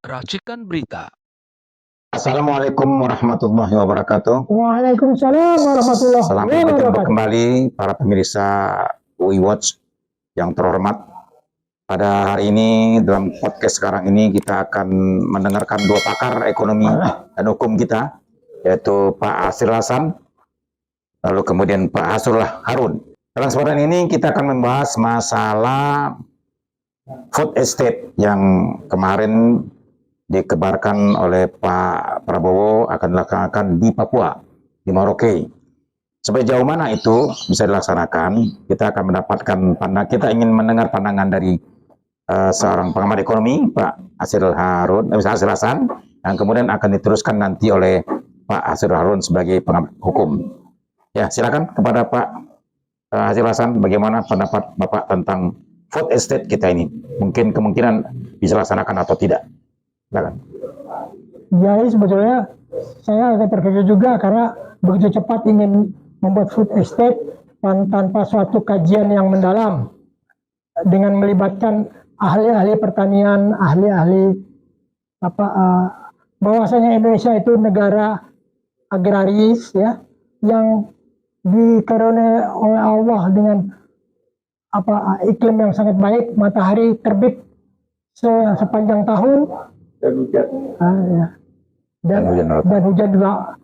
Racikan Berita. Assalamualaikum warahmatullahi wabarakatuh. Waalaikumsalam warahmatullahi Selamat wabarakatuh. berjumpa kembali para pemirsa UI Watch yang terhormat. Pada hari ini dalam podcast sekarang ini kita akan mendengarkan dua pakar ekonomi dan hukum kita, yaitu Pak Hasril Hasan, lalu kemudian Pak Hasrul Harun. Dalam kesempatan ini kita akan membahas masalah food estate yang kemarin dikebarkan oleh Pak Prabowo akan dilaksanakan di Papua, di Merauke. Sampai jauh mana itu bisa dilaksanakan? Kita akan mendapatkan kita ingin mendengar pandangan dari seorang pengamat ekonomi, Pak Hasril Hasan, yang kemudian akan diteruskan nanti oleh Pak Hasrul Harun sebagai pengamat hukum. Ya, silakan kepada Pak Hasril Hasan, bagaimana pendapat Bapak tentang food estate kita ini? Mungkin kemungkinan bisa dilaksanakan atau tidak? Silakan. Jadi sebetulnya saya agak terkejut juga karena begitu cepat ingin membuat food estate tanpa suatu kajian yang mendalam dengan melibatkan ahli-ahli pertanian, ahli-ahli bahwasanya Indonesia itu negara agraris ya yang dikaruniai oleh Allah dengan iklim yang sangat baik, matahari terbit sepanjang tahun. Dan hujan juga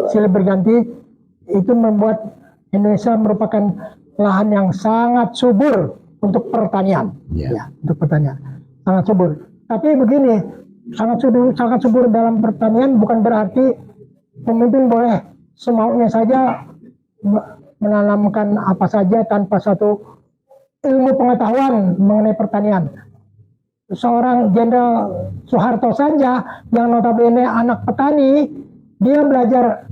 silih berganti. Itu membuat Indonesia merupakan lahan yang sangat subur untuk pertanian. Ya, untuk pertanian sangat subur. Tapi begini, sangat subur dalam pertanian bukan berarti pemimpin boleh semaunya saja menanamkan apa saja tanpa satu ilmu pengetahuan mengenai pertanian. Seorang Jenderal Soeharto saja yang notabene anak petani, dia belajar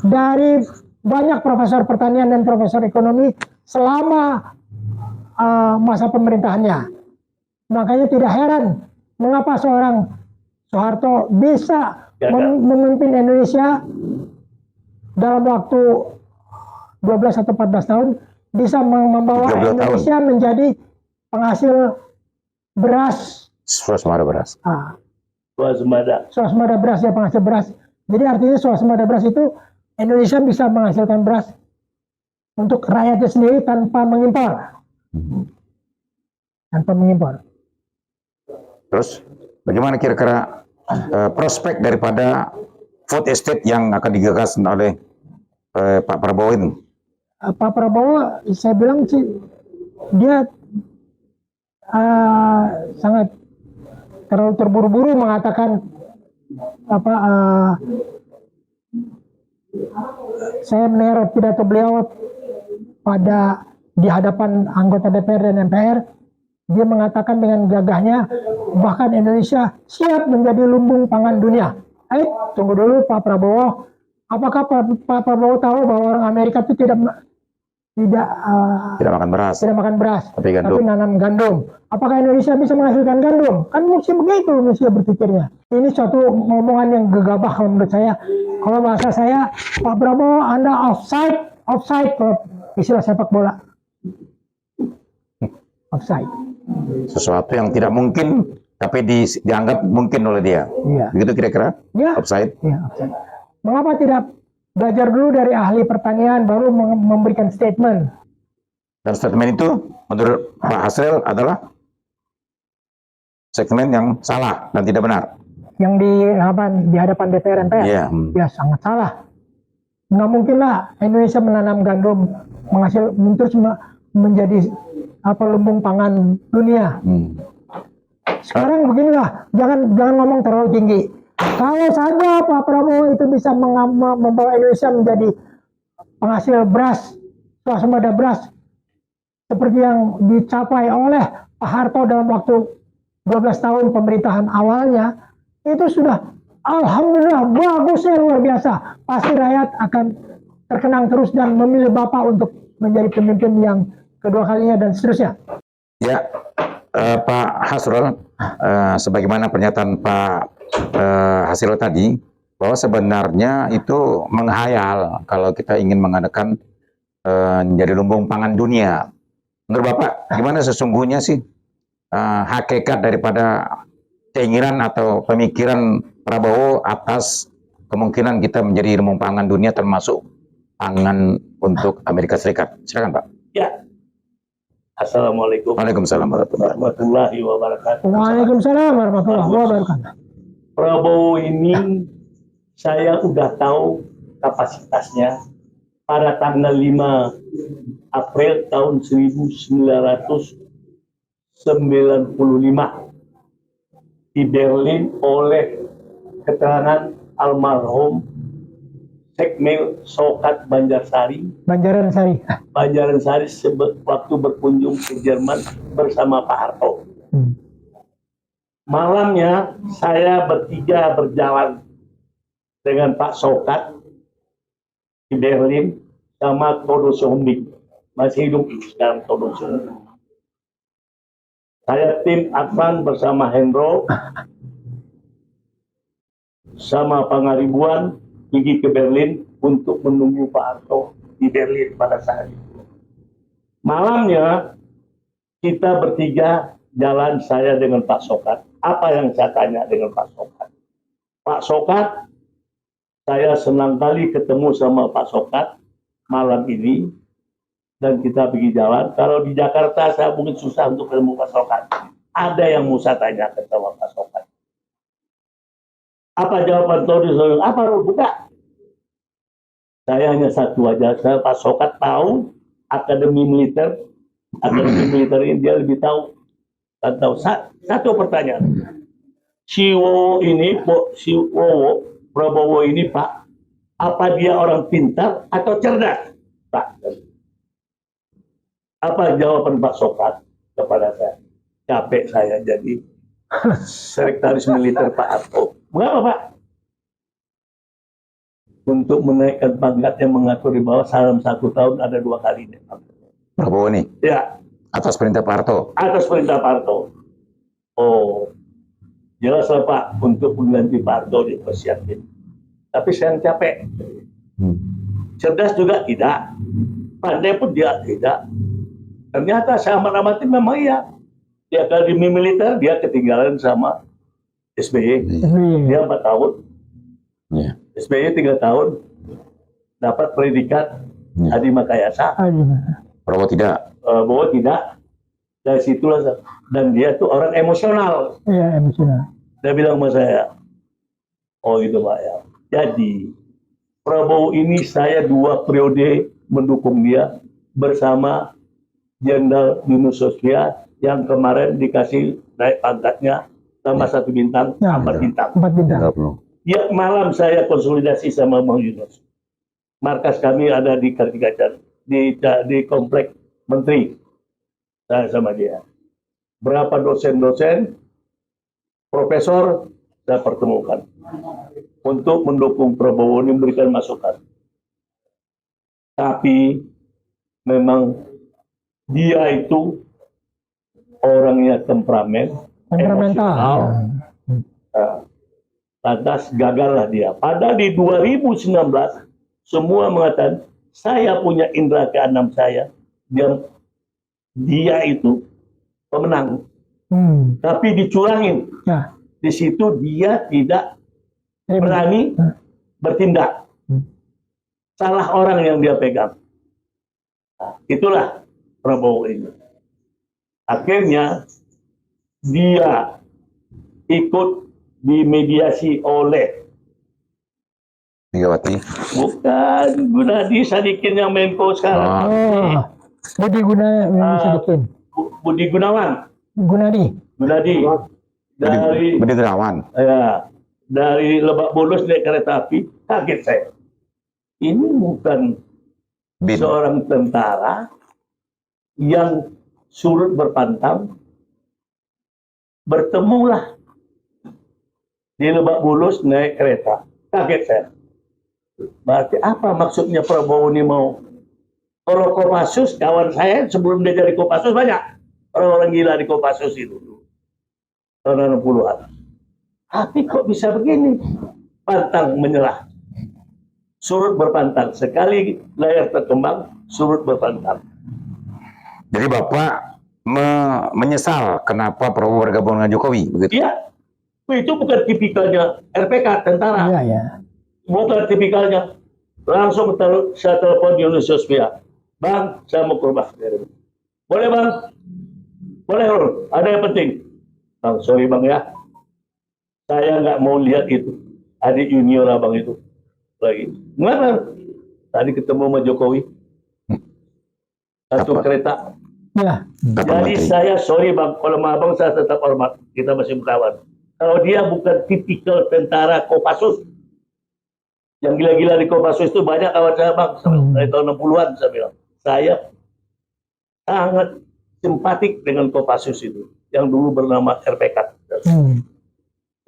dari banyak profesor pertanian dan profesor ekonomi selama masa pemerintahannya. Makanya tidak heran mengapa seorang Soeharto bisa memimpin Indonesia dalam waktu 12 atau 14 tahun, bisa membawa Indonesia menjadi penghasil beras, swasembada beras. Swasembada beras ya, penghasil beras. Jadi artinya swasembada beras itu Indonesia bisa menghasilkan beras untuk rakyatnya sendiri tanpa mengimpor. Tanpa mengimpor. Terus bagaimana kira-kira prospek daripada food estate yang akan digagas oleh Pak Prabowo ini? Pak Prabowo, saya bilang sih dia sangat terlalu terburu-buru mengatakan saya mendengar pidato beliau di hadapan anggota DPR dan MPR, dia mengatakan dengan gagahnya bahkan Indonesia siap menjadi lumbung pangan dunia. Tunggu dulu Pak Prabowo, apakah Pak Prabowo tahu bahwa orang Amerika itu tidak makan beras, tapi nanam gandum. Apakah Indonesia bisa menghasilkan gandum? Kan mesti begitu mesti berpikirnya. Ini suatu ngomongan yang gegabah kalau menurut saya. Kalau bahasa saya, Pak Prabowo Anda offside kalau istilah sepak bola. Offside. Sesuatu yang tidak mungkin tapi dianggap mungkin oleh dia. Iya. Begitu kira-kira? Ya. Offside. Ya, offside. Mengapa tidak belajar dulu dari ahli pertanian baru memberikan statement? Dan statement itu menurut Pak Hasril adalah statement yang salah dan tidak benar. Yang di hadapan DPR MPR? Ya sangat salah. Nggak mungkin lah Indonesia menanam gandum terus menjadi lumbung pangan dunia. Sekarang beginilah, jangan ngomong terlalu tinggi. Kalau saja Pak Prabowo itu bisa membawa Indonesia menjadi penghasil beras, swasembada beras, seperti yang dicapai oleh Pak Harto dalam waktu 12 tahun pemerintahan awalnya, itu sudah alhamdulillah bagusnya luar biasa. Pasti rakyat akan terkenang terus dan memilih Bapak untuk menjadi pemimpin yang kedua kalinya dan seterusnya. Ya, Pak Hasrul, sebagaimana pernyataan Pak Hasril tadi, bahwa sebenarnya itu menghayal kalau kita ingin mengadakan menjadi lumbung pangan dunia. Menurut Bapak, gimana sesungguhnya sih hakikat daripada keinginan atau pemikiran Prabowo atas kemungkinan kita menjadi lumbung pangan dunia termasuk pangan untuk Amerika Serikat. Silakan Pak. Ya. Assalamualaikum Waalaikumsalam warahmatullahi wabarakatuh. Waalaikumsalam warahmatullahi wabarakatuh. Prabowo ini saya udah tahu kapasitasnya pada tanggal 5 April tahun 1995 di Berlin oleh keterangan almarhum Sekmil Sokat Banjarsari waktu berkunjung ke Jerman bersama Pak Harto. Malamnya saya bertiga berjalan dengan Pak Sokat di Berlin sama Todo Sombing, masih hidup sekarang Todo Sombing. Saya tim Advan bersama Hendro sama Pangaribuan pergi ke Berlin untuk menunggu Pak Harto di Berlin pada saat itu. Malamnya kita bertiga jalan, saya dengan Pak Sokat. Apa yang saya tanya dengan Pak Sokat? Pak Sokat, saya senang kali ketemu sama Pak Sokat malam ini dan kita pergi jalan. Kalau di Jakarta saya mungkin susah untuk ketemu Pak Sokat. Ada yang mau saya tanyakan sama Pak Sokat. Apa jawaban Tony Soeharto? Apa buka? Saya hanya satu aja. Saya Pak Sokat tahu akademi militer ini dia lebih tahu. Dan tahu satu pertanyaan. Si Prabowo ini Pak, apa dia orang pintar atau cerdas? Pak, apa jawaban Pak Sokat kepada saya? Capek saya jadi sekretaris militer Pak Harto. Mengapa Pak? Untuk menaikkan pangkatnya mengatur di bawah dalam 1 tahun ada 2 kali. Prabowo nih? Ya. Atas perintah Pak Harto? Atas perintah Pak Harto. Oh, jelaslah Pak, untuk mengganti Pak Harto dipersiapkan. Tapi saya capek. Cerdas juga tidak. Pandai pun dia tidak. Ternyata saya amat-amatin memang iya. Di akademi militer dia ketinggalan sama SBY. Dia 4 tahun. SBY 3 tahun. Dapat predikat Adi Makayasa. Prabowo tidak. Prabowo tidak. Dari situlah. Dan dia tuh orang emosional. Iya, emosional. Dia bilang sama saya, oh gitu Pak ya. Jadi Prabowo ini saya 2 periode mendukung dia bersama Jenderal Yunus Soskia yang kemarin dikasih naik pangkatnya tambah 1 bintang, 4 bintang. 4 bintang. Ya, malam saya konsolidasi sama Bang Yunus. Markas kami ada di Kartigacan, di komplek Menteri. Saya sama dia. Berapa dosen-dosen, profesor saya pertemukan untuk mendukung Prabowo ini, memberikan masukan. Tapi memang dia itu orangnya temperamental. Lantas gagallah dia. Padahal di 2019 semua mengatakan saya punya indera keenam saya. Dia itu pemenang. Tapi dicurangin. Di situ dia tidak berani bertindak. Salah orang yang dia pegang. Nah, itulah Prabowo ini. Akhirnya dia ikut dimediasi oleh Megawati. Bukan, Gunadi Sadikin yang Menko sekarang. Budi Gunawan. Gunadi. Dari Budi Gunawan. Ya, dari Lebak Bulus naik kereta api, kaget saya. Ini bukan seorang tentara yang surut berpantang, bertemulah di Lebak Bulus naik kereta. Kaget saya. Berarti apa maksudnya Prabowo ini mau? Kalau Kopassus, kawan saya sebelum dia jadi Kopassus banyak orang-orang gila di Kopassus itu tahun 60-an. Tapi kok bisa begini? Pantang menyerah, surut berpantang. Sekali layar terkembang, surut berpantang. Jadi Bapak menyesal kenapa Prabowo bergabung dengan Jokowi, begitu? Iya, Itu bukan tipikalnya RPK tentara. Iya, ya. Bukan tipikalnya. Langsung saya telepon Yunus Yosvia. Bang, saya mau ke rumah. Boleh bang? Boleh, ada yang penting. Bang, sorry bang ya. Saya nggak mau lihat itu. Adik junior abang itu. Lagi. Kenapa? Tadi ketemu sama Jokowi. Satu kereta. Ya. Jadi saya sorry bang, kalau sama abang saya tetap hormat. Kita masih berkawan. Kalau dia bukan tipikal tentara Kopassus. Yang gila-gila di Kopassus itu banyak kawan saya bang. Dari tahun 60-an saya bilang. Saya sangat simpatik dengan Kopassus itu. Yang dulu bernama RPK.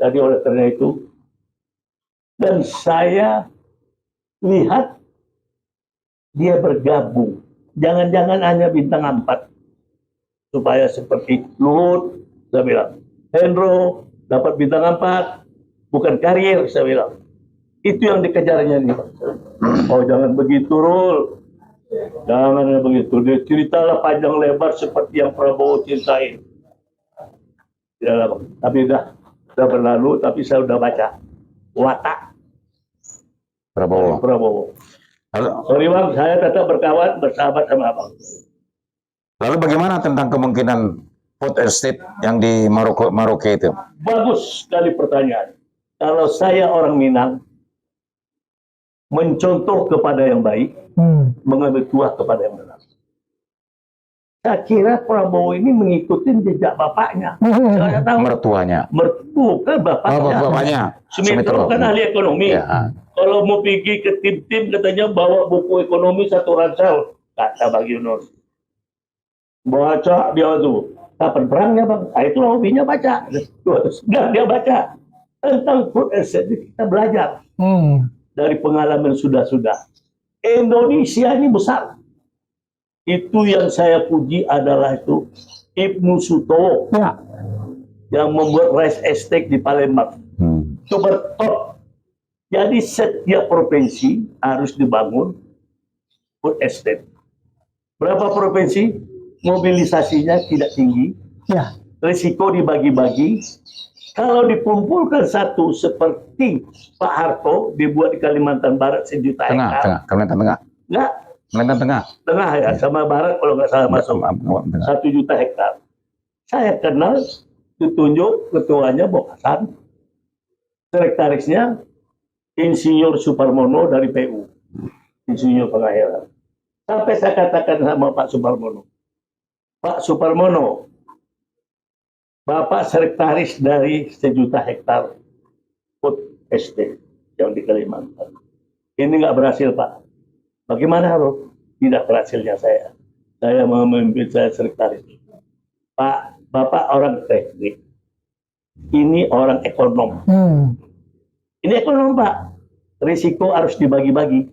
Jadi oleh karena itu. Dan saya lihat dia bergabung. Jangan-jangan hanya bintang 4. Supaya seperti Luhut, saya bilang. Hendro dapat bintang 4. Bukan karier, saya bilang. Itu yang dikejarnya nih. Oh jangan begitu, Rul. Jangan begitu. Dia ceritalah panjang lebar seperti yang Prabowo ceritain. Tapi sudah berlalu, tapi saya sudah baca. Watak Prabowo. Sorry bang, saya tetap berkawan, bersahabat sama abang. Lalu bagaimana tentang kemungkinan food estate yang di Merauke itu? Bagus sekali pertanyaan. Kalau saya orang Minang, mencontoh kepada yang baik, mengambil tuah kepada yang benar. Saya kira Prabowo ini mengikuti jejak bapaknya. Saya tahu. Mertuanya. Bukan bapaknya. Bapaknya. Sumitro kan ahli ekonomi. Ya. Kalau mau pergi ke tim-tim katanya bawa buku ekonomi 1 ransel. Kata Bang Yunus. Baca dia tuh. Kapan perangnya bang? Nah, itu hobinya baca. Sudah dia baca. Tentang food estate kita belajar. Dari pengalaman sudah-sudah. Indonesia ini besar. Itu yang saya puji adalah itu Ibnu Sutowo. Ya. Yang membuat rice estate di Palembang. Itu bertop. Jadi setiap provinsi harus dibangun food estate. Berapa provinsi? Mobilisasinya tidak tinggi. Ya. Risiko dibagi-bagi. Kalau dikumpulkan satu seperti Pak Harto dibuat di Kalimantan Barat 1 juta hektar. Kalimantan Tengah. Enggak. Kalimantan Tengah. Tengah ya, sama Barat kalau nggak salah masuk. 1 juta hektar. Saya kenal, ditunjuk ketuanya Bokasan. Sekretarisnya Insinyur Suparmono dari PU. Insinyur Pengairan. Sampai saya katakan sama Pak Suparmono. Pak Suparmono, Bapak sekretaris dari 1 juta hektar food estate yang di Kalimantan. Ini nggak berhasil, Pak. Bagaimana, Rob? Tidak berhasilnya saya. Saya memimpin, saya sekretaris. Pak, Bapak orang teknik. Ini orang ekonom. Ini ekonom, Pak. Risiko harus dibagi-bagi.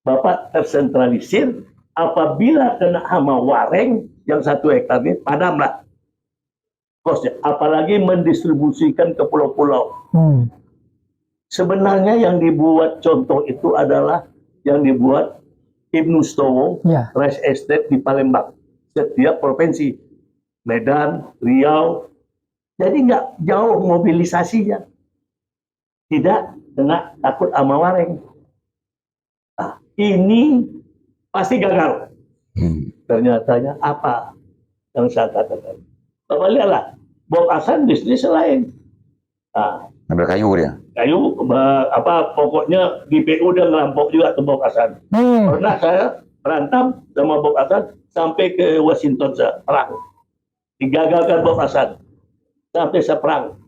Bapak tersentralisir. Apabila kena hama wareng yang 1 hektar ini, padamlah. Kosnya, apalagi mendistribusikan ke pulau-pulau. Sebenarnya yang dibuat contoh itu adalah yang dibuat Ibnu Sutowo, rice estate di Palembang. Setiap provinsi. Medan, Riau. Jadi nggak jauh mobilisasinya. Tidak kena takut sama wareng. Nah, ini pasti gagal. Ternyatanya apa yang saya katakan? Bapak lihatlah, Bokasan bisnis lain. Nah, ambil kayu dia. Kayu, pokoknya di PU udah ngerampok juga ke Bokasan. Pernah saya berantem sama Bokasan sampai ke Washington perang. Digagalkan Bokasan. Sampai saya perang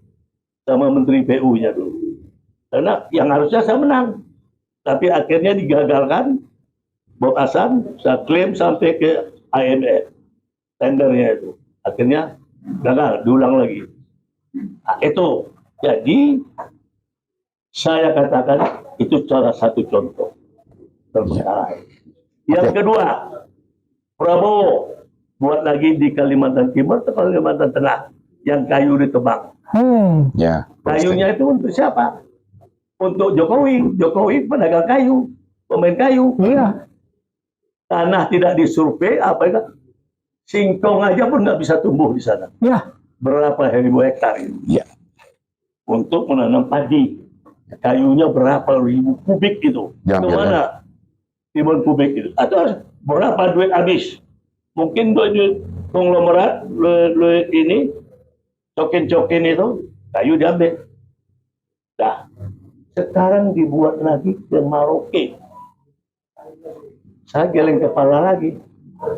sama Menteri PU-nya dulu. Karena yang harusnya saya menang. Tapi akhirnya digagalkan Bokasan, saya klaim sampai ke IMF. Tendernya itu. Akhirnya gagal, diulang lagi. Nah, itu. Jadi, saya katakan itu salah satu contoh terbesar. Yang kedua, Prabowo buat lagi di Kalimantan Timur atau Kalimantan Tengah yang kayu ditebang. Kayunya itu untuk siapa? Untuk Jokowi. Jokowi pedagang kayu, pemain kayu. Tanah tidak disurvei, singkong aja pun nggak bisa tumbuh di sana. Berapa ribu hektar ini. untuk menanam padi. Kayunya berapa ribu kubik itu? Diambil, Kemana? Ribuan kubik itu. Atau berapa duit habis? Mungkin duit konglomerat, duit ini, cokin-cokin itu, kayu diambil. Nah, sekarang dibuat lagi ke Maroke. Saya geleng kepala lagi.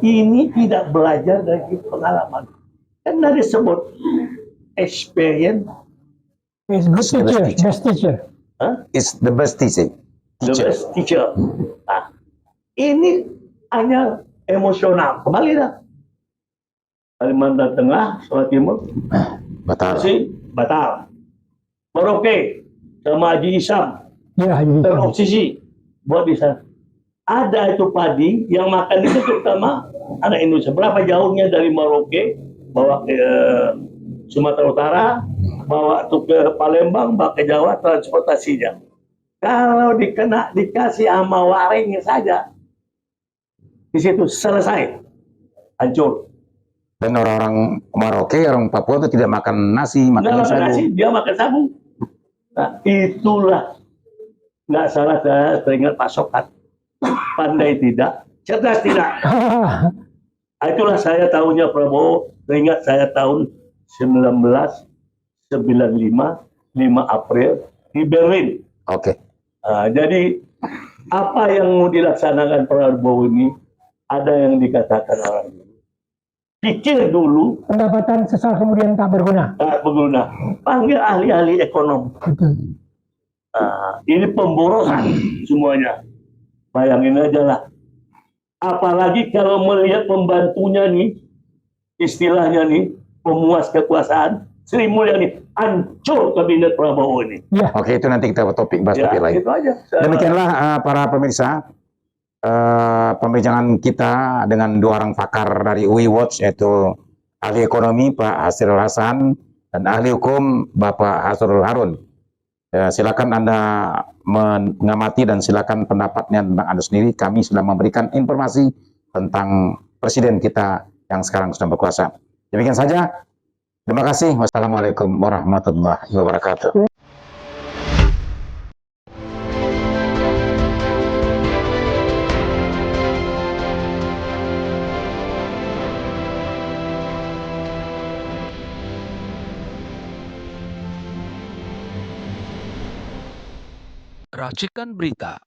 Ini tidak belajar dari pengalaman. Kan dari sebut experience Is good the best teacher, teacher. best teacher. It's the best teacher. the best teacher. Nah, ini hanya emosional. Kembali dah. Kalimantan Tengah, Sulawesi Timur, Batal. masih batal. Merauke sama Haji Isam Ya, jadi terobsesi buat di sana. Ada itu padi yang makan itu terutama anak Indonesia. Berapa jauhnya dari Merauke bawa ke Sumatera Utara, bawa tuh ke Palembang, bawa ke Jawa, transportasinya. Kalau dikasih sama waringnya saja, di situ selesai, hancur. Dan orang-orang Maroke, orang Papua itu tidak makan nasi, Nggak makan makan nasi, sagu. dia makan sagu. Nah, itulah nggak salah saya teringat Pak Sokat. Pandai tidak, cerdas tidak. Itulah saya tahunnya Prabowo, teringat saya tahun 1995, 5 April di Berlin. Oke. Jadi apa yang mau dilaksanakan Prabowo ini, ada yang dikatakan orang dulu. Pikir dulu, pendapatan sesal kemudian tak berguna. tak berguna. Panggil ahli-ahli ekonomi. Betul. Ini pemborosan semuanya. Bayangin aja lah. Apalagi kalau melihat pembantunya nih, istilahnya nih, pemuas kekuasaan, Sri Mulyani, hancur kabinet Prabowo ini. Ya, Oke, itu nanti kita bahas Ya, topik lain. itu aja. Demikianlah para pemirsa pembincangan kita dengan dua orang pakar dari UI Watch, yaitu ahli ekonomi Pak Hasrul Hasan dan ahli hukum Bapak Hasrul Harun. Silakan Anda mengamati dan silakan pendapatnya tentang Anda sendiri. Kami sudah memberikan informasi tentang presiden kita yang sekarang sedang berkuasa. Demikian saja. Terima kasih. Wassalamualaikum warahmatullahi wabarakatuh. Racikan Berita